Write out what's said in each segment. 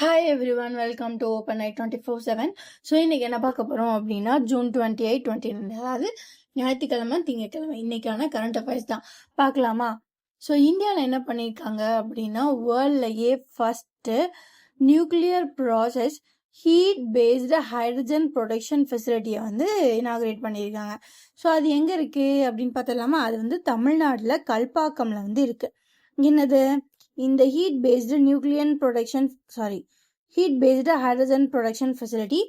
Hi every one, welcome to open I 24/7. So இன்றைக்கி என்ன பார்க்க போகிறோம் அப்படின்னா June 28, 29, அதாவது ஞாயிற்றுக்கிழமை திங்கட்கிழமை இன்னைக்கான கரண்ட் அஃபேர்ஸ் தான் பார்க்கலாமா. ஸோ இந்தியாவில் என்ன பண்ணியிருக்காங்க அப்படின்னா வேர்ல்ட்லையே first nuclear process heat based hydrogen production ஃபெசிலிட்டியை வந்து இனாகிரேட் பண்ணியிருக்காங்க. ஸோ அது எங்கே இருக்குது அப்படின்னு பார்த்தலாமா. அது வந்து தமிழ்நாட்டில் கல்பாக்கமில் வந்து இருக்குது. என்னது இந்த heat based hydrogen production facility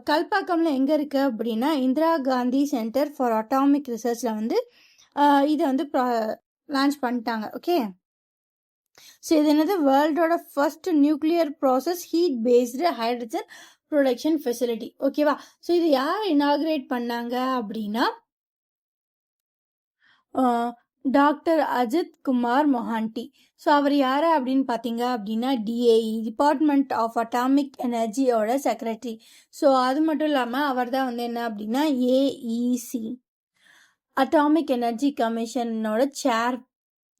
கல்பாக்கம்ல எங்கே இருக்குது அப்படின்னா Indira Gandhi centre for atomic ரிசர்ச்சில் வந்து இதை வந்து லான்ச் பண்ணிட்டாங்க. ஓகே, ஸோ இது என்னது வேர்ல்டோட first nuclear process heat based hydrogen production facility. ஓகேவா. ஸோ இது யார் இனாகிரேட் பண்ணாங்க அப்படின்னா டாக்டர் அஜித் குமார் மொஹாண்டி. ஸோ அவர் யார் அப்படின்னு பார்த்தீங்க அப்படின்னா டிஏஇ டிபார்ட்மெண்ட் ஆஃப் அட்டாமிக் எனர்ஜியோட செக்ரட்டரி. ஸோ அது மட்டும் இல்லாமல் அவர் தான் வந்து என்ன அப்படின்னா ஏஇசி அட்டாமிக் எனர்ஜி கமிஷனோட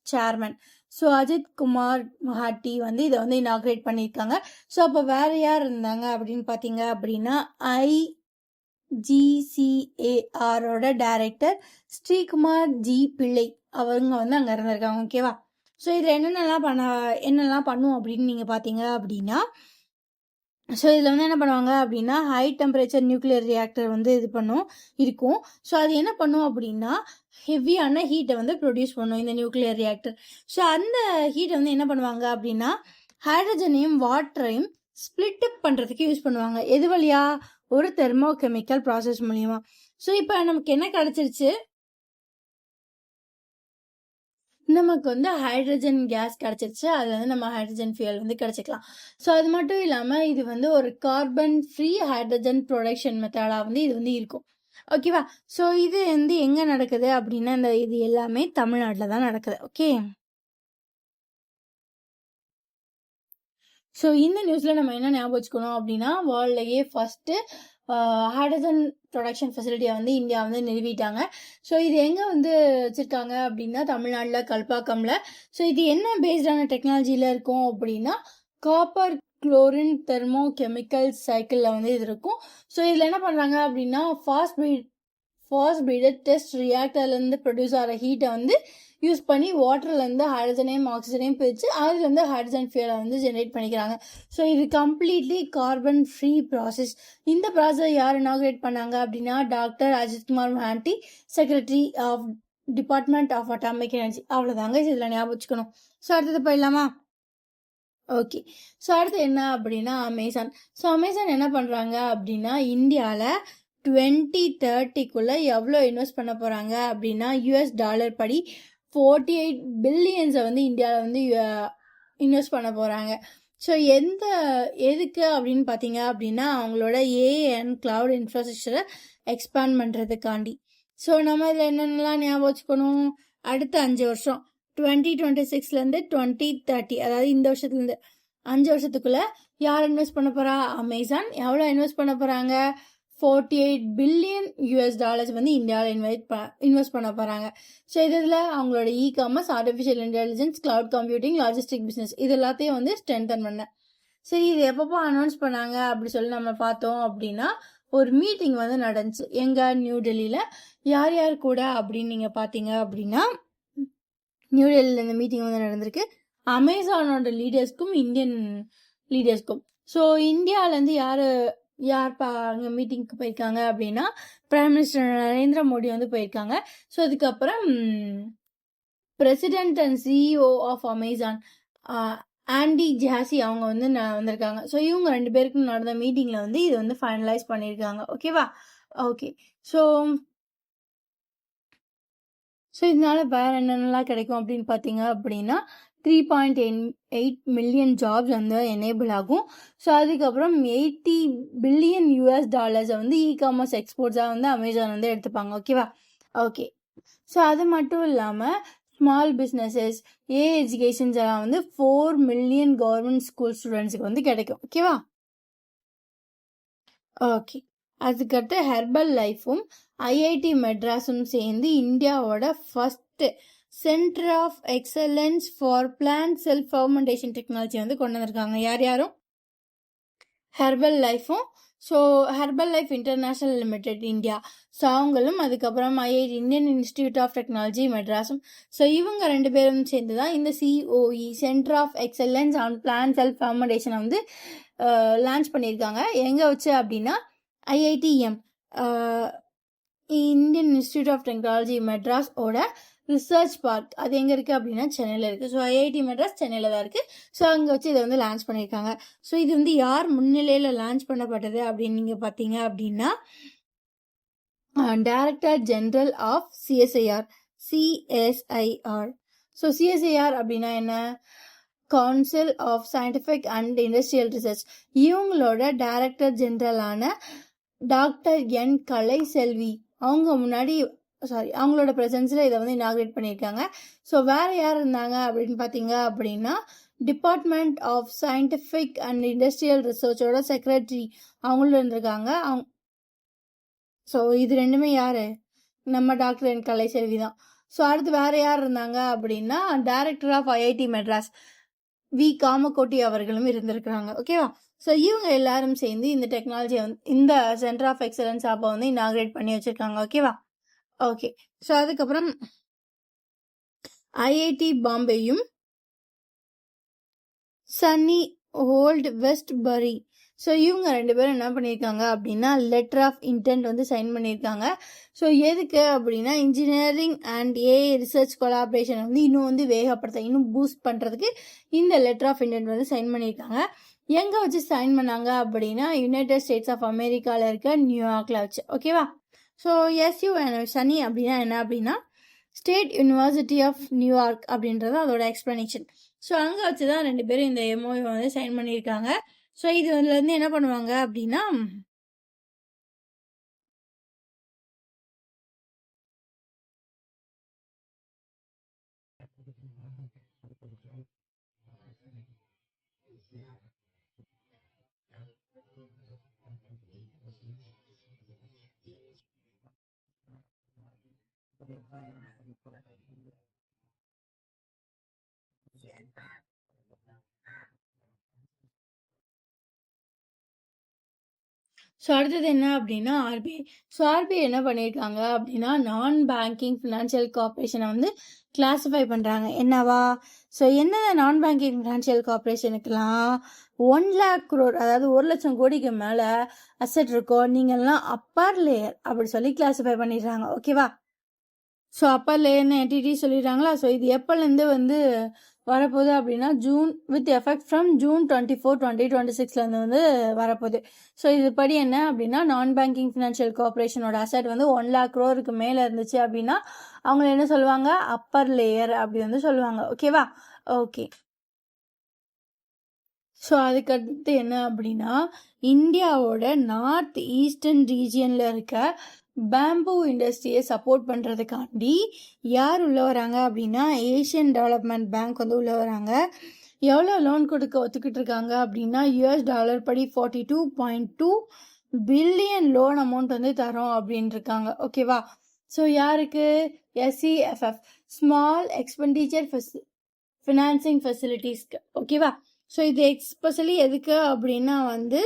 சேர்மன். ஸோ அஜித் குமார் மொஹாட்டி வந்து இதை வந்து இனாகிரேட் பண்ணியிருக்காங்க. ஸோ அப்போ வேற யார் இருந்தாங்க அப்படின்னு பார்த்தீங்க அப்படின்னா ஐஜிசிஏஆரோட டைரக்டர் ஸ்ரீகுமார் ஜி பிள்ளை அவங்க வந்து அங்கே இருந்திருக்காங்க. ஓகேவா. ஸோ இதில் என்னெல்லாம் பண்ணும் அப்படின்னு நீங்கள் பார்த்தீங்க அப்படின்னா ஸோ இதில் வந்து என்ன பண்ணுவாங்க அப்படின்னா ஹை டெம்பரேச்சர் நியூக்ளியர் ரியாக்டர் வந்து இருக்கும். ஸோ அது என்ன பண்ணும் அப்படின்னா ஹெவியான ஹீட்டை வந்து ப்ரொடியூஸ் பண்ணும் இந்த நியூக்ளியர் ரியாக்டர். ஸோ அந்த ஹீட்டை வந்து என்ன பண்ணுவாங்க அப்படின்னா ஹைட்ரஜனையும் வாட்டரையும் ஸ்பிளிட் அப் பண்ணுறதுக்கு யூஸ் பண்ணுவாங்க. எது வழியா? ஒரு தெர்மோகெமிக்கல் ப்ராசஸ் மூலியமா. ஸோ இப்போ நமக்கு என்ன கிடைச்சிருச்சு, நமக்கு வந்து ஹைட்ரஜன் கேஸ் கிடச்சிருச்சு. அதில் வந்து நம்ம ஹைட்ரஜன் ஃபியூயல் வந்து கிடச்சிக்கலாம். ஸோ அது மட்டும் இல்லாமல் இது வந்து ஒரு கார்பன் ஃப்ரீ ஹைட்ரஜன் ப்ரொடக்ஷன் மெத்தடாக வந்து இது வந்து இருக்கும். ஓகேவா. ஸோ இது வந்து எங்கே நடக்குது அப்படின்னா இது எல்லாமே தமிழ்நாட்டில் தான் நடக்குது. ஓகே. ஸோ இந்த நியூஸில் நம்ம என்ன ஞாபகம் வச்சுக்கணும் அப்படின்னா வேர்ல்ட்லேயே ஃபஸ்ட்டு ஹைட்ரஜன் ப்ரொடக்ஷன் ஃபெசிலிட்டியை வந்து இந்தியா வந்து நிறுவிட்டாங்க. ஸோ இது எங்கே வந்து வச்சுருக்காங்க அப்படின்னா தமிழ்நாட்டில் கல்பாக்கமில். ஸோ இது என்ன பேஸ்டான டெக்னாலஜியில் இருக்கும் அப்படின்னா காப்பர் குளோரின் தெர்மோ கெமிக்கல் சைக்கிளில் வந்து இது இருக்கும். ஸோ இதில் என்ன பண்ணுறாங்க அப்படின்னா ஃபாஸ்ட் பீடட் டெஸ்ட் ரியாக்டர்லேருந்து ப்ரொடியூஸ் ஆகிற ஹீட்டை வந்து யூஸ் பண்ணி வாட்டர்லேருந்து ஹைட்ரஜனையும் ஆக்சிஜனையும் பிரித்து அதுலேருந்து ஹைட்ரஜன் ஃபியூலை வந்து ஜென்ரேட் பண்ணிக்கிறாங்க. ஸோ இது கம்ப்ளீட்லி கார்பன் ஃப்ரீ ப்ராசஸ். இந்த ப்ராசஸ் யார் இனாகிரேட் பண்ணாங்க அப்படின்னா doctor Ajit Kumar Mohanty, secretary of department of atomic energy. அவ்வளோதாங்க, இதில் ஞாபகம் வச்சுக்கணும். ஸோ அடுத்தது போயிடலாமா. ஓகே. ஸோ அடுத்து என்ன அப்படின்னா அமேசான். ஸோ அமேசான் என்ன பண்ணுறாங்க அப்படின்னா இந்தியாவில் 2030 எவ்வளோ இன்வெஸ்ட் பண்ண போகிறாங்க அப்படின்னா $US படி 48 பில்லியன்ஸை வந்து இந்தியாவில் வந்து இன்வெஸ்ட் பண்ண போகிறாங்க. ஸோ எதுக்கு அப்படின்னு பார்த்தீங்க அப்படின்னா அவங்களோட ஏஎன் கிளவுட் இன்ஃப்ராஸ்ட்ரக்சரை எக்ஸ்பேண்ட் பண்ணுறதுக்காண்டி. ஸோ நம்ம இதில் என்னென்னலாம் ஞாபகம் வச்சுக்கணும், அடுத்த 5 வருஷம் 2026 2030, அதாவது இந்த வருஷத்துலேருந்து 5 வருஷத்துக்குள்ளே யார் இன்வெஸ்ட் பண்ண போகிறா? அமேசான். எவ்வளோ இன்வெஸ்ட் பண்ண போகிறாங்க? $48 பில்லியன் வந்து இந்தியாவில் இன்வெஸ்ட் பண்ண போகிறாங்க. ஸோ இதில் அவங்களோட e-commerce, artificial intelligence, cloud computing, logistic business இது எல்லாத்தையும் வந்து ஸ்ட்ரென்தன் பண்ண. சரி, இது எப்பப்போ அனௌன்ஸ் பண்ணாங்க அப்படி சொல்லி நம்ம பார்த்தோம் அப்படின்னா ஒரு மீட்டிங் வந்து நடந்துச்சு எங்கே, நியூ டெல்லியில். யார் யார் கூட அப்படின்னு நீங்கள் பார்த்தீங்க அப்படின்னா நியூ டெல்லியில் இந்த மீட்டிங் வந்து நடந்திருக்கு அமேசானோட லீடர்ஸ்க்கும் இந்தியன் லீடர்ஸ்க்கும். ஸோ இந்தியாவிலேருந்து யார் அங்கே மீட்டிங்க்கு போயிருக்காங்க அப்படின்னா பிரைம் மினிஸ்டர் நரேந்திர மோடி வந்து போயிருக்காங்க. ஸோ அதுக்கப்புறம் president and CEO of Amazon Andy Jassy அவங்க வந்து வந்திருக்காங்க. ஸோ இவங்க 2 பேருக்கும் நடந்த மீட்டிங்கில் வந்து இது வந்து ஃபைனலைஸ் பண்ணியிருக்காங்க. ஓகேவா. ஓகே. ஸோ இதனால வேறு என்னென்னலாம் கிடைக்கும் அப்படின்னு பார்த்தீங்க அப்படின்னா 3.8 மில்லியன் ஜாப்ஸ் வந்து எனேபிள் ஆகும். ஸோ அதுக்கப்புறம் $80 பில்லியன் வந்து இ-காமர்ஸ் எக்ஸ்போர்ட்ஸாக வந்து அமேசான் வந்து எடுத்துப்பாங்க. ஓகேவா. ஓகே. ஸோ அது மட்டும் இல்லாமல் ஸ்மால் பிஸ்னஸஸ், எஜுகேஷன்ஸ் எல்லாம் வந்து 4 மில்லியன் கவர்மெண்ட் ஸ்கூல் ஸ்டூடெண்ட்ஸுக்கு வந்து கிடைக்கும். ஓகேவா. ஓகே. அதுக்கடுத்து ஹெர்பல் லைஃபும் ஐஐடி மெட்ராஸும் சேர்ந்து இந்தியாவோட first centre of excellence for plant cell fermentation technology வந்து கொண்டு வந்திருக்காங்க. யாரும் ஹெர்பல் லைஃபும், so herbal life international limited India, so அவங்களும், அதுக்கப்புறம் IIT Indian institute of technology மெட்ராஸும், ஸோ இவங்க 2 பேரும் சேர்ந்து தான் இந்த COE centre of excellence on plant cell ஃபர்மெண்டேஷனை வந்து லான்ச் பண்ணியிருக்காங்க. எங்கே வச்சு அப்படின்னா IITM Indian institute of technology மெட்ராஸோட ரிசர்ச் பார்க், அது எங்கே இருக்குது அப்படின்னா சென்னையில் இருக்குது. ஸோ ஐஐடி மெட்ராஸ் சென்னையில் தான் இருக்குது. ஸோ அங்கே வச்சு இதை வந்து லான்ச் பண்ணியிருக்காங்க. ஸோ இது வந்து யார் முன்னிலையில் லான்ச் பண்ணப்பட்டது அப்படின்னு நீங்கள் பார்த்தீங்க அப்படின்னா director general of CSIR. So CSIR அப்படின்னா என்ன? Council of scientific and industrial research. இவங்களோட டைரக்டர் ஜெனரலான டாக்டர் N. கலைசெல்வி அவங்களோட ப்ரெசன்ஸில் இதை வந்து இனாகிரேட் பண்ணியிருக்காங்க. ஸோ வேறு யார் இருந்தாங்க அப்படின்னு பார்த்தீங்க அப்படின்னா department of scientific and industrial ரிசர்ச்சோட செக்ரட்டரி அவங்களும் இருந்திருக்காங்க. ஸோ இது ரெண்டுமே யார்? நம்ம டாக்டர் N. கலைசெல்வி தான். ஸோ அடுத்து வேறு யார் இருந்தாங்க அப்படின்னா director of IIT Madras V. Kamakoti அவர்களும் இருந்திருக்கிறாங்க. ஓகேவா? ஸோ இவங்க எல்லாரும் சேர்ந்து இந்த டெக்னாலஜியை வந்து இந்த சென்டர் ஆஃப் எக்ஸலன்ஸ் ஆப்பை வந்து இனாகிரேட் பண்ணி வச்சுருக்காங்க. ஓகேவா? ஓகே. ஸோ அதுக்கப்புறம் IIT பாம்பேயும் சன்னி ஓல்ட் வெஸ்ட்பரி, ஸோ இவங்க 2 பேரும் என்ன பண்ணியிருக்காங்க அப்படின்னா லெட்டர் ஆஃப் இன்டென்ட் வந்து சைன் பண்ணியிருக்காங்க. ஸோ எதுக்கு அப்படின்னா engineering and AI research collaboration வந்து இன்னும் வந்து வேகப்படுத்த, இன்னும் பூஸ்ட் பண்ணுறதுக்கு இந்த லெட்டர் ஆஃப் இன்டென்ட் வந்து சைன் பண்ணியிருக்காங்க. எங்கே வச்சு சைன் பண்ணாங்க அப்படின்னா யுனைடெட் ஸ்டேட்ஸ் ஆஃப் அமெரிக்காவில் இருக்க நியூயார்க்கில் வச்சு. ஓகேவா? ஸோ சனி அப்படின்னா என்ன அப்படின்னா ஸ்டேட் யூனிவர்சிட்டி ஆஃப் நியூயார்க் அப்படின்றது அதோட எக்ஸ்பிளனேஷன். ஸோ அங்கே வச்சு தான் 2 பேரும் இந்த MOU வந்து சைன் பண்ணியிருக்காங்க. ஸோ இதுலேருந்து என்ன பண்ணுவாங்க அப்படின்னா ஸோ அடுத்தது என்ன அப்படின்னா RBI. ஸோ RBI என்ன பண்ணியிருக்காங்க அப்படின்னா நான் பேங்கிங் ஃபினான்ஷியல் கார்பரேஷனை வந்து கிளாஸிஃபை பண்ணுறாங்க. என்னவா? ஸோ என்ன நான் பேங்கிங் ஃபினான்ஷியல் கார்பரேஷனுக்கெல்லாம் 1 lakh crore, அதாவது 1 லட்சம் கோடிக்கு மேலே அசெட் இருக்கோம், நீங்கள்லாம் அப்பர் லேயர் அப்படி சொல்லி கிளாஸிஃபை பண்ணிடுறாங்க. ஓகேவா? ஸோ அப்பர் லேயர்னு என்டிட்டி சொல்லிடுறாங்களா? ஸோ இது எப்போலேருந்து வந்து வரப்போகுது அப்படின்னா வித் எஃபெக்ட் ஃப்ரம் June 24, 2026 வந்து வரப்போகுது. ஸோ இது படி என்ன அப்படின்னா நான் பேங்கிங் ஃபினான்ஷியல் கார்பரேஷனோட அசெட் வந்து 1 lakh crore மேலே இருந்துச்சு அப்படின்னா அவங்க என்ன சொல்லுவாங்க? அப்பர் லேயர் அப்படி வந்து சொல்லுவாங்க. ஓகேவா? ஓகே. ஸோ அதுக்கடுத்து என்ன அப்படின்னா இந்தியாவோட நார்த் ஈஸ்டர்ன் ரீஜியனில் இருக்க பேம்பூ இண்டஸ்ட்ரியை சப்போர்ட் பண்ணுறதுக்காண்டி யார் உள்ளே வராங்க அப்படின்னா ஏஷியன் டெவலப்மெண்ட் பேங்க் வந்து உள்ளே வராங்க. எவ்வளோ லோன் கொடுக்க ஒத்துக்கிட்டு இருக்காங்க அப்படின்னா $, படி 42.2 பில்லியன் லோன் அமௌண்ட் வந்து தரோம் அப்படின்னு இருக்காங்க. ஓகேவா? ஸோ யாருக்கு? SEFF ஸ்மால் எக்ஸ்பெண்டிச்சர் ஃபினான்சிங் ஃபெசிலிட்டிஸ்க்கு. ஓகேவா? ஸோ இது எஸ்பெஷலி எதுக்கு அப்படின்னா வந்து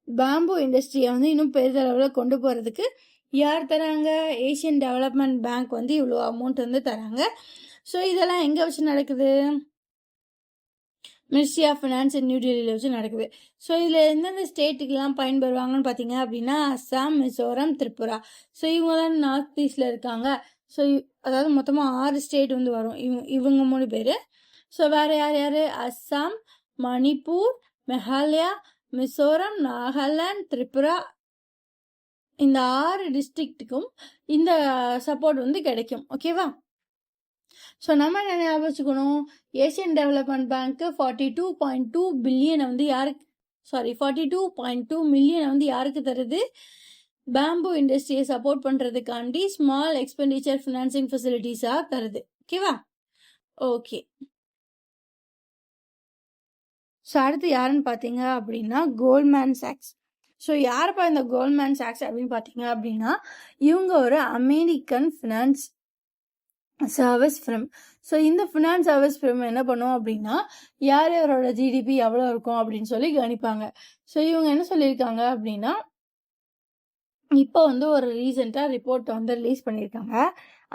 பேம்பூ இண்டஸ்ட்ரியை வந்து இன்னும் பெரிதளவில் கொண்டு போகிறதுக்கு யார் தராங்க? ஏஷியன் டெவலப்மெண்ட் பேங்க் வந்து இவ்வளோ அமௌண்ட் வந்து தராங்க. ஸோ இதெல்லாம் எங்கே வச்சு நடக்குது? மினிஸ்ட்ரி ஆஃப் ஃபினான்ஸ் நியூ டெல்லியில் வச்சு நடக்குது. ஸோ இதில் எந்தெந்த ஸ்டேட்டுக்கெலாம் பயன்பெறுவாங்கன்னு பார்த்தீங்க அப்படின்னா அஸ்ஸாம், மிசோரம், திரிபுரா. ஸோ இவங்கெல்லாம் நார்த் ஈஸ்டில் இருக்காங்க. ஸோ அதாவது மொத்தமாக 6 ஸ்டேட் வந்து வரும் இவங்க 3 பேர். ஸோ வேறு யார்? அஸ்ஸாம், மணிப்பூர், மெகாலயா, மிசோரம், நாகாலாந்து, திரிபுரா, இந்த 6 டிஸ்ட்ரிக்ட்டுக்கும் இந்த சப்போர்ட் வந்து கிடைக்கும். ஓகேவா? ஸோ நம்ம என்ன ஞாபகம் வச்சுக்கணும்? ஏஷியன் டெவலப்மெண்ட் பேங்க்கு 42.2 பில்லியனை வந்து 42.2 மில்லியனை வந்து யாருக்கு தருது? பேம்பூ இண்டஸ்ட்ரியை சப்போர்ட் பண்ணுறதுக்காண்டி ஸ்மால் எக்ஸ்பெண்டிச்சர் ஃபினான்சிங் ஃபெசிலிட்டிஸாக தருது. ஓகேவா? ஓகே. ஸோ அடுத்து யாருன்னு பார்த்தீங்க அப்படின்னா கோல்ட்மேன் சாக்ஸ். ஸோ யாருப்பா இந்த கோல்ட்மேன் சாக்ஸ் அப்படின்னு பார்த்தீங்க அப்படின்னா இவங்க ஒரு American finance service from. So இந்த ஃபினான்ஸ் சர்வீஸ் ஃபிரம் என்ன பண்ணும் அப்படின்னா யார் யாரோட ஜிடிபி எவ்வளோ இருக்கும் அப்படின்னு சொல்லி கணிப்பாங்க. ஸோ இவங்க என்ன சொல்லியிருக்காங்க அப்படின்னா இப்போ வந்து ஒரு ரீசெண்டாக ரிப்போர்ட்டை வந்து ரிலீஸ் பண்ணியிருக்காங்க.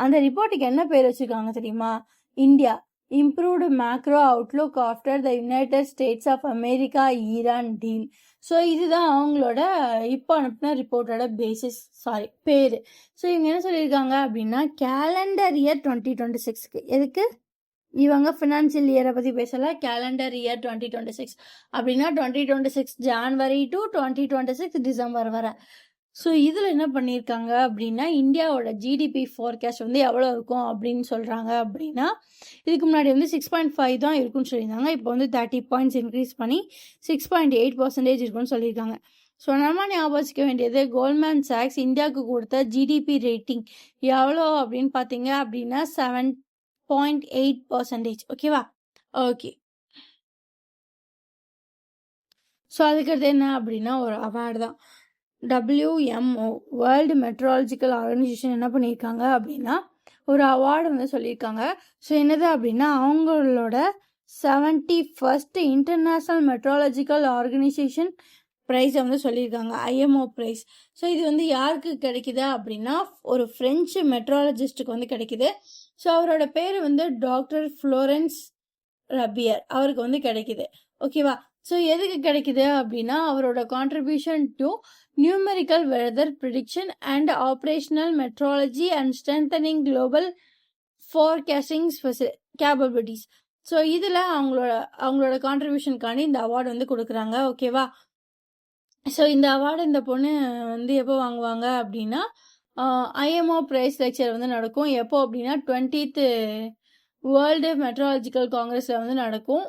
அந்த ரிப்போர்ட்டுக்கு என்ன பேர் வச்சுருக்காங்க தெரியுமா? India improved macro outlook after the United States of America Iran deal. So இதுதான் அவங்களோட இப்போ அனுப்பின ரிப்போர்ட்டோட பேர். ஸோ இவங்க என்ன சொல்லியிருக்காங்க அப்படின்னா கேலண்டர் இயர் 2026க்கு எதுக்கு இவங்க ஃபினான்ஷியல் இயரை பற்றி பேசல, கேலண்டர் இயர் 2026 அப்படின்னா 2026 ஜான்வரி டு 2026 டிசம்பர் வரை. ஸோ இதில் என்ன பண்ணியிருக்காங்க அப்படின்னா இந்தியாவோட ஜிடிபி ஃபோர்காஸ்ட் வந்து எவ்வளோ இருக்கும் அப்படின்னு சொல்கிறாங்க அப்படின்னா இதுக்கு முன்னாடி வந்து 6.5 தான் இருக்குன்னு சொல்லியிருந்தாங்க. இப்போ வந்து 30 பாயிண்ட்ஸ் இன்க்ரீஸ் பண்ணி 6.8% இருக்குன்னு சொல்லியிருக்காங்க. ஸோ நம்ம ஞாபகம் வச்சுக்க வேண்டியது கோல்ட்மேன் சாக்ஸ் இந்தியாவுக்கு கொடுத்த ஜிடிபி ரேட்டிங் எவ்வளோ அப்படின்னு பார்த்தீங்க அப்படின்னா 7.8%. ஓகேவா? ஓகே. ஸோ அதுக்கடுத்து என்ன அப்படின்னா ஒரு அவார்டு தான். WMO வேர்ல்டு மெட்ரோலாஜிக்கல் ஆர்கனைசேஷன் என்ன பண்ணியிருக்காங்க அப்படின்னா ஒரு அவார்டு வந்து சொல்லியிருக்காங்க. ஸோ என்னது அப்படின்னா அவங்களோட 71st இன்டர்நேஷ்னல் மெட்ரோலாஜிக்கல் ஆர்கனைசேஷன் ப்ரைஸை வந்து சொல்லியிருக்காங்க, IMO ப்ரைஸ். ஸோ இது வந்து யாருக்கு கிடைக்குது அப்படின்னா ஒரு ஃப்ரெஞ்சு மெட்ரோலஜிஸ்ட்டுக்கு வந்து கிடைக்குது. ஸோ அவரோட பேர் வந்து டாக்டர் ஃப்ளோரன்ஸ் ரபியர், அவருக்கு வந்து கிடைக்குது. ஓகேவா? ஸோ எதுக்கு கிடைக்குது அப்படின்னா அவரோட contribution to numerical weather prediction and operational meteorology and strengthening global forecasting capabilities. So இதில் அவங்களோட கான்ட்ரிபியூஷனுக்காண்டி இந்த அவார்டு வந்து கொடுக்குறாங்க. ஓகேவா? ஸோ இந்த அவார்டு இந்த பொண்ணு வந்து எப்போ வாங்குவாங்க அப்படின்னா IMO ப்ரைஸ் லெக்சர் வந்து நடக்கும். எப்போ அப்படின்னா 20th வேர்ல்டு மெட்ரோலாஜிக்கல் காங்கிரஸில் வந்து நடக்கும்.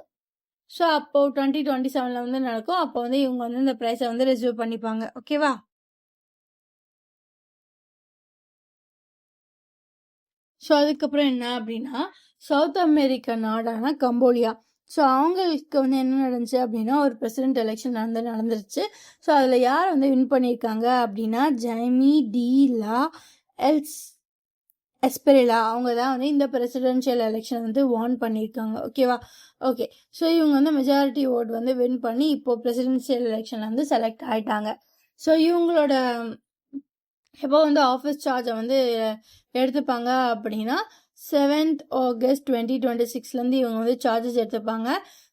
ஸோ அப்போ 2027 வந்து நடக்கும். அப்போ வந்து இவங்க வந்து இந்த ப்ரைஸை வந்து ரிசீவ் பண்ணிப்பாங்க. ஓகேவா? ஸோ அதுக்கப்புறம் என்ன அப்படின்னா சவுத் அமெரிக்கா நாடான கம்போடியா. ஸோ அவங்களுக்கு வந்து என்ன நடந்துச்சு அப்படின்னா ஒரு பிரசிடென்ட் எலெக்ஷன் நடந்துருச்சு. ஸோ அதில் யார் வந்து வின் பண்ணியிருக்காங்க அப்படின்னா ஜைமி டி லா எஸ்பெரிலா அவங்க தான் வந்து இந்த பிரசிடென்ஷியல் எலெக்ஷன் வந்து வான் பண்ணியிருக்காங்க. ஓகேவா? ஓகே. ஸோ இவங்க வந்து மெஜாரிட்டி ஓட் வந்து வின் பண்ணி இப்போது பிரசிடென்ஷியல் எலெக்ஷனில் வந்து செலக்ட் ஆகிட்டாங்க. ஸோ இவங்களோட எப்போ வந்து ஆஃபீஸ் சார்ஜை வந்து எடுத்துப்பாங்க அப்படின்னா 7th August 2026 இவங்க வந்து சார்ஜஸ் எடுத்துப்பாங்க.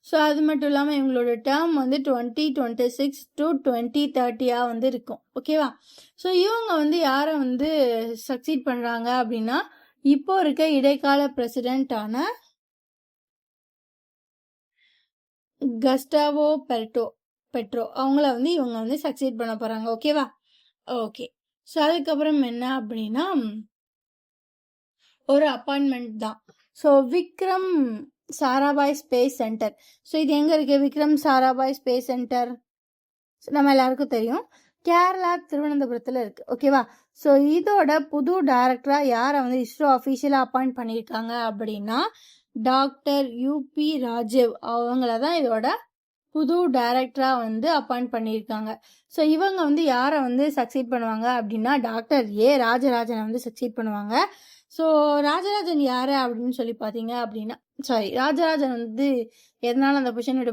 ஸோ அது மட்டும் இல்லாமல் இவங்களோட டேர்ம் வந்து 2026 to 2030 வந்து இருக்கும். ஓகேவா? ஸோ இவங்க வந்து யாரை வந்து சக்சீட் பண்ணுறாங்க அப்படின்னா இப்போ இருக்க இடைக்கால பிரசிடென்ட்டான கஸ்டாவோ பெட்ரோ அவங்கள வந்து இவங்க வந்து சக்சீட் பண்ண போகிறாங்க. ஓகேவா? ஓகே. ஸோ அதுக்கப்புறம் என்ன அப்படின்னா ஒரு அப்பாயின்மெண்ட் தான். So Vikram Sarabhai space centre. So இது எங்கே இருக்குது? விக்ரம் சாராபாய் ஸ்பேஸ் சென்டர் நம்ம எல்லாருக்கும் தெரியும், கேரளா திருவனந்தபுரத்தில் இருக்குது. ஓகேவா? ஸோ இதோட புது டைரக்டராக யாரை வந்து இஸ்ரோ அஃபீஷியலாக அப்பாயிண்ட் பண்ணியிருக்காங்க அப்படின்னா டாக்டர் UP ராஜீவ் அவங்கள தான் இதோட புது டைரக்டராக வந்து அப்பாயிண்ட் பண்ணியிருக்காங்க. ஸோ இவங்க வந்து யாரை வந்து சக்சீட் பண்ணுவாங்க அப்படின்னா டாக்டர் ராஜராஜனை வந்து சக்சீட் பண்ணுவாங்க. ஸோ ராஜராஜன் யார் அப்படின்னு சொல்லி பார்த்தீங்க அப்படின்னா ராஜராஜன் வந்து எதனால அந்த பொசிஷன் விட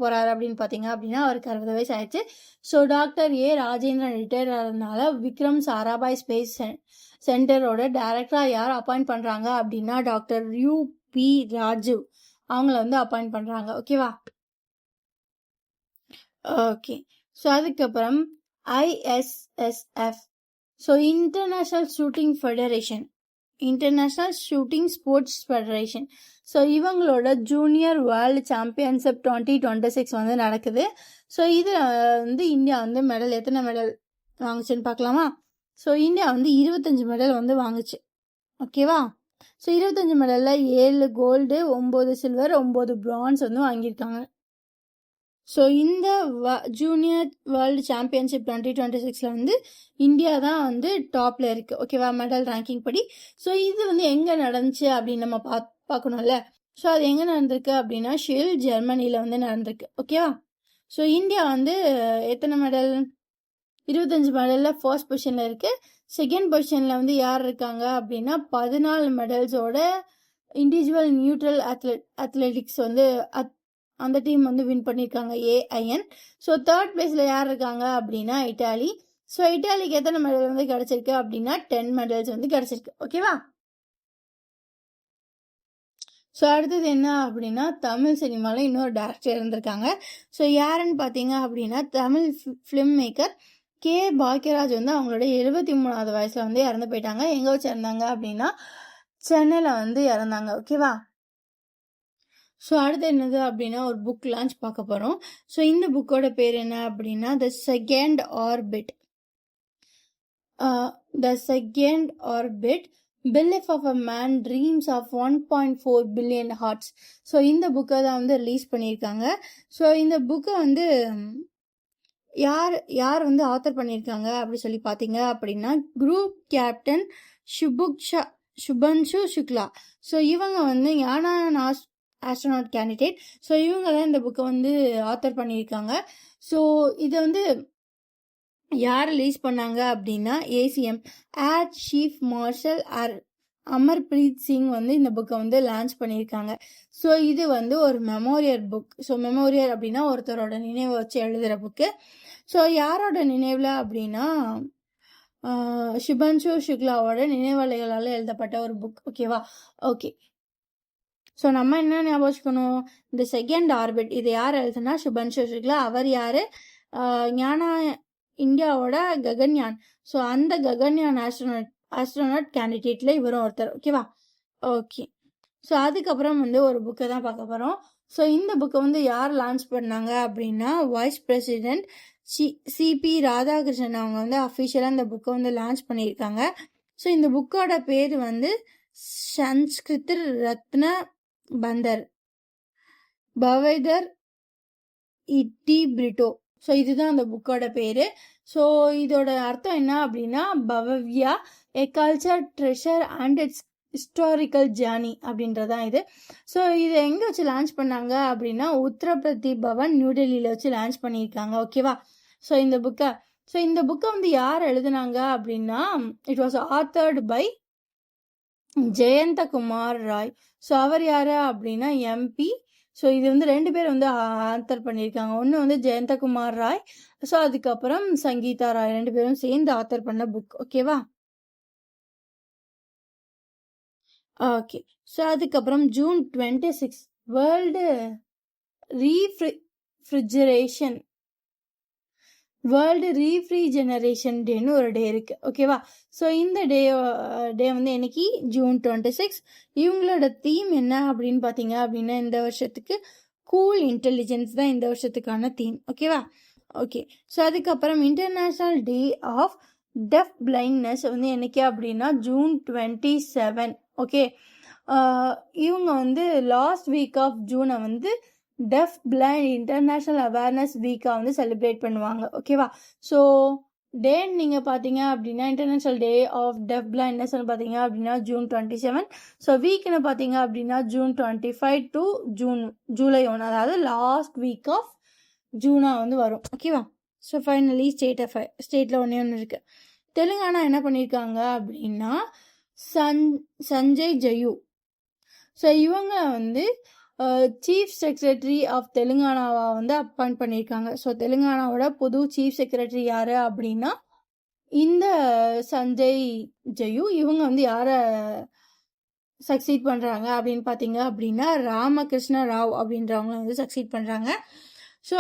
போறாரு அப்படின்னு பார்த்தீங்க அப்படின்னா அவருக்கு 60 வயசு ஆயிடுச்சு. ஸோ டாக்டர் ராஜேந்திரன் ரிட்டையர் ஆகிறதுனால விக்ரம் சாராபாய் ஸ்பேஸ் சென்டரோட டைரக்டராக யார் அப்பாயிண்ட் பண்ணுறாங்க அப்படின்னா டாக்டர் UP ராஜீவ் அவங்கள வந்து அப்பாயிண்ட் பண்ணுறாங்க. ஓகேவா? ஓகே. ஸோ அதுக்கப்புறம் ISSF. So international shooting sports federation. So இவங்களோட ஜூனியர் வேர்ல்டு சாம்பியன்ஷிப் 2026 வந்து நடக்குது. ஸோ இதில் வந்து இந்தியா வந்து எத்தனை மெடல் வாங்குச்சுன்னு பார்க்கலாமா? ஸோ இந்தியா வந்து 25 மெடல் வந்து வாங்குச்சு. ஓகேவா? ஸோ 25 மெடலில் 7 கோல்டு, 9 சில்வர், 9 பிரான்ஸ் வந்து வாங்கியிருக்காங்க. ஸோ இந்த ஜூனியர் வேர்ல்டு சாம்பியன்ஷிப் 2026 வந்து இந்தியா தான் வந்து டாப்பில் இருக்குது. ஓகேவா? மெடல் ரேங்கிங் படி. ஸோ இது வந்து எங்கே நடந்துச்சு அப்படின்னு நம்ம பார்க்கணும்ல. ஸோ அது எங்கே நடந்திருக்கு அப்படின்னா ஷில் ஜெர்மனியில் வந்து நடந்திருக்கு. ஓகேவா? ஸோ இந்தியா வந்து எத்தனை மெடல்? 25 மெடலில் ஃபர்ஸ்ட் பொசிஷனில் இருக்குது. செகண்ட் பொசிஷனில் வந்து யார் இருக்காங்க அப்படின்னா 14 மெடல்ஸோட இண்டிவிஜுவல் நியூட்ரல் அத்லெட்டிக்ஸ் வந்து அந்த டீம் வந்து வின் பண்ணியிருக்காங்க AIN. ஸோ தேர்ட் பிளேஸில் யார் இருக்காங்க அப்படின்னா இட்டாலி. ஸோ இட்டாலிக்கு எத்தனை மெடல் வந்து கிடச்சிருக்கு அப்படின்னா 10 மெடல்ஸ் வந்து கிடச்சிருக்கு. ஓகேவா? ஸோ அடுத்தது என்ன அப்படின்னா தமிழ் சினிமாவில் இன்னொரு டேரக்டர் இருந்திருக்காங்க. ஸோ யாருன்னு பார்த்தீங்க அப்படின்னா Tamil film maker K Bhagyaraj வந்து அவங்களோட 73வது வயசில் வந்து இறந்து போயிட்டாங்க. எங்கே வச்சு இறந்தாங்க அப்படின்னா சென்னையில் வந்து இறந்தாங்க. ஓகேவா? ஸோ அடுத்து என்னது அப்படின்னா ஒரு புக் லான்ச் பார்க்க போகிறோம். ஸோ இந்த புக்கோட பேர் என்ன அப்படின்னா the second orbit. Belief of a Man Dreams of 1.4 Billion Hearts. So இந்த புக்கை தான் வந்து ரிலீஸ் பண்ணியிருக்காங்க. ஸோ இந்த புக்கை வந்து யார் வந்து ஆத்தர் பண்ணியிருக்காங்க அப்படி சொல்லி பார்த்தீங்க அப்படின்னா group captain Shubhanshu Shukla. So இவங்க வந்து ஞானான் ஆஸ்ட்ரோனாட் கேண்டிடேட். ஸோ இவங்க தான் இந்த புக்கை வந்து ஆத்தர் பண்ணியிருக்காங்க. ஸோ இதை வந்து யார் ரிலீஸ் பண்ணாங்க அப்படின்னா ACM air chief marshal Amarpreet Singh வந்து இந்த புக்கை வந்து லான்ச் பண்ணியிருக்காங்க. ஸோ இது வந்து ஒரு மெமோரியல் புக். ஸோ மெமோரியல் அப்படின்னா ஒருத்தரோட நினைவை வச்சு எழுதுகிற புக்கு. ஸோ யாரோட நினைவில் அப்படின்னா சுபன்ஷு சுக்லாவோட நினைவலைகளால் எழுதப்பட்ட ஒரு புக். ஓகேவா? ஓகே. ஸோ நம்ம என்ன ஞாபகம் வச்சுக்கணும், இந்த செகண்ட் ஆர்பிட் இது யார் எழுதுனா சுபன்ஷு சுக்லா. அவர் யார்? இந்தியாவோட ககன்யான். ஸோ அந்த ககன்யான் ஆஸ்ட்ரோனாட் கேண்டிடேட்ல இவரும் ஒருத்தர். ஓகேவா? ஓகே. ஸோ அதுக்கப்புறம் வந்து ஒரு புக்கை தான் பார்க்க போகிறோம். ஸோ இந்த புக்கை வந்து யார் லான்ச் பண்ணாங்க அப்படின்னா வைஸ் பிரசிடென்ட் CP ராதாகிருஷ்ணன் அவங்க வந்து அஃபிஷியலாக இந்த புக்கை வந்து லான்ச் பண்ணியிருக்காங்க. ஸோ இந்த புக்கோட பேர் வந்து சன்ஸ்கிருத் ரத்ன பந்தர் பவைதர் இட்டி பிரிட்டோ. ஸோ இதுதான் அந்த புக்கோட பேர். ஸோ இதோட அர்த்தம் என்ன அப்படின்னா Bhavya a culture treasure and its historical journey அப்படின்றதான் இது. ஸோ இதை எங்கே வச்சு லான்ச் பண்ணாங்க அப்படின்னா உத்தரப்பிரதி பவன் நியூ டெல்லியில் வச்சு லான்ச் பண்ணியிருக்காங்க. ஓகேவா? ஸோ இந்த புக்கை வந்து யார் எழுதுனாங்க அப்படின்னா it was authored by Jayant Kumar Roy. So அவர் யார் அப்படின்னா MP. ஸோ இது வந்து 2 பேர் வந்து ஆத்தர் பண்ணியிருக்காங்க. ஒன்று வந்து ஜெயந்தகுமார் ராய், ஸோ அதுக்கப்புறம் சங்கீதா ராய், 2 பேரும் சேர்ந்து ஆத்தர் பண்ண புக். ஓகேவா? ஓகே. ஸோ அதுக்கப்புறம் ஜூன் 26 வேர்ல்டு ரீஃப்ரிஜெனரேஷன் டேன்னு ஒரு டே இருக்கு. ஓகேவா? ஸோ இந்த டே வந்து இன்னைக்கு ஜூன் 26. இவங்களோட தீம் என்ன அப்படின்னு பார்த்தீங்க அப்படின்னா இந்த வருஷத்துக்கு கூல் இன்டெலிஜென்ஸ் தான் இந்த வருஷத்துக்கான தீம். ஓகேவா? ஓகே. ஸோ அதுக்கப்புறம் international day of deaf blindness வந்து என்னைக்கு அப்படின்னா ஜூன் 27. ஓகே. இவங்க வந்து லாஸ்ட் வீக் ஆஃப் ஜூனை வந்து டெஃப் பிளைண்ட் இன்டர்நேஷ்னல் அவேர்னஸ் வீக்காக வந்து செலிப்ரேட் பண்ணுவாங்க. ஓகேவா? ஸோ டேன்னு நீங்கள் பார்த்தீங்க அப்படின்னா இன்டர்நேஷ்னல் டே ஆஃப் டெஃப் பிளைண்ட்னஸ்ன்னு பார்த்தீங்க அப்படின்னா ஜூன் 27. ஸோ வீக்னு பார்த்தீங்க அப்படின்னா ஜூன் 25 டு ஜூலை 1, அதாவது லாஸ்ட் வீக் ஆஃப் ஜூனாக வந்து வரும். ஓகேவா? ஸோ ஃபைனலி ஸ்டேட்டில் ஒன்று இருக்குது. தெலுங்கானா என்ன பண்ணியிருக்காங்க அப்படின்னா சஞ்சய் ஜெயு. ஸோ இவங்க வந்து சீஃப் செக்ரட்டரி ஆஃப் தெலுங்கானாவா வந்து அப்பாயிண்ட் பண்ணியிருக்காங்க. ஸோ தெலுங்கானாவோட புது சீஃப் செக்ரட்டரி யார் அப்படின்னா இந்த சஞ்சய் ஜெயு. இவங்க வந்து யாரை சக்சீட் பண்ணுறாங்க அப்படின்னு பார்த்தீங்க அப்படின்னா ராமகிருஷ்ண ராவ் அப்படின்றவங்க வந்து சக்சீட் பண்ணுறாங்க. ஸோ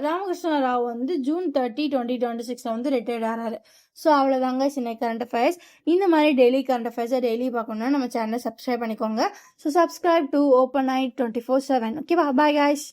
ராமகிருஷ்ண ராவ் வந்து ஜூன் 30, 2026 வந்து ரிட்டையர்ட் ஆகிறாரு. ஸோ அவ்வளோதாங்க சின்ன கரண்ட் அஃபேர்ஸ். இந்த மாதிரி டெய்லி கரண்ட் அஃபேர்ஸை டெய்லி பார்க்கணுன்னா நம்ம சேனலை சப்ஸ்கிரைப் பண்ணிக்கோங்க. So subscribe to open night 24/7. ஓகேவா? Bye guys.